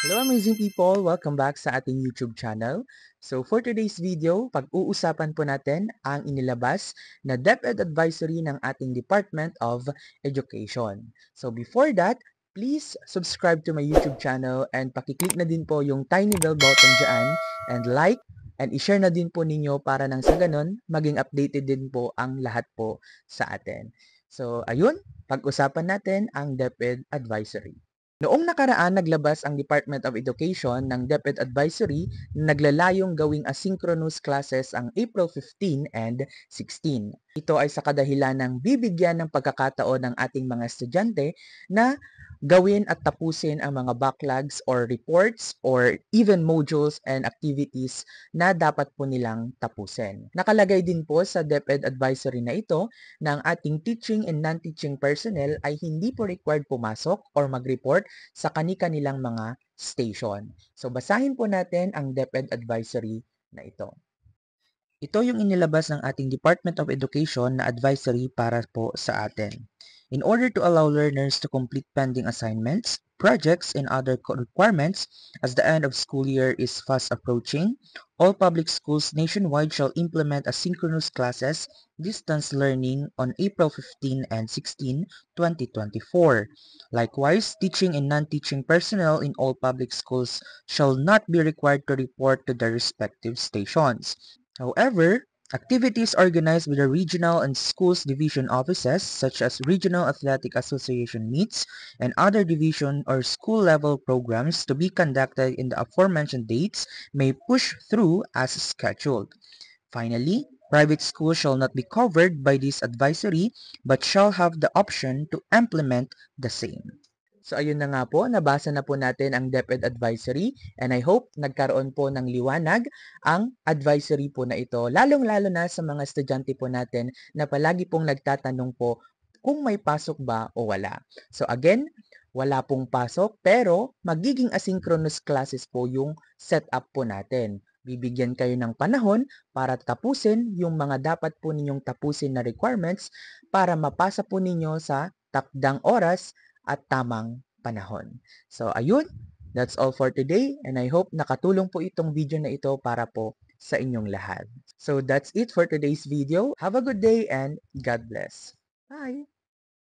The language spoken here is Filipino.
Hello amazing people! Welcome back sa ating YouTube channel. So for today's video, pag-uusapan po natin ang inilabas na DepEd Advisory ng ating Department of Education. So before that, please subscribe to my YouTube channel and pakiclick na din po yung tiny bell button dyan and like and i-share na din po ninyo para nang sa ganun, maging updated din po ang lahat po sa atin. So ayun, pag-usapan natin ang DepEd Advisory. Noong nakaraan, naglabas ang Department of Education ng DepEd Advisory na naglalayong gawing asynchronous classes ang April 15 and 16. Ito ay sa kadahilan ng bibigyan ng pagkakataon ng ating mga estudyante na gawin at tapusin ang mga backlogs or reports or even modules and activities na dapat po nilang tapusin. Nakalagay din po sa DepEd Advisory na ito na ang ating teaching and non-teaching personnel ay hindi po required pumasok or mag-report sa kani-kanilang mga station. So basahin po natin ang DepEd Advisory na ito. Ito yung inilabas ng ating Department of Education na advisory para po sa atin. In order to allow learners to complete pending assignments, projects, and other requirements as the end of school year is fast approaching, all public schools nationwide shall implement asynchronous classes, distance learning on April 15 and 16, 2024. Likewise, teaching and non-teaching personnel in all public schools shall not be required to report to their respective stations. However, activities organized by the regional and schools division offices such as Regional Athletic Association meets and other division or school level programs to be conducted in the aforementioned dates may push through as scheduled. Finally, private schools shall not be covered by this advisory but shall have the option to implement the same. So ayun na nga po, nabasa na po natin ang DepEd Advisory and I hope nagkaroon po ng liwanag ang advisory po na ito, lalong-lalo na sa mga estudyante po natin na palagi pong nagtatanong po kung may pasok ba o wala. So again, wala pong pasok pero magiging asynchronous classes po yung setup po natin. Bibigyan kayo ng panahon para tapusin yung mga dapat po ninyong tapusin na requirements para mapasa po ninyo sa takdang oras at tamang panahon. So ayun, that's all for today and I hope nakatulong po itong video na ito para po sa inyong lahat. So that's it for today's video. Have a good day and God bless. Bye!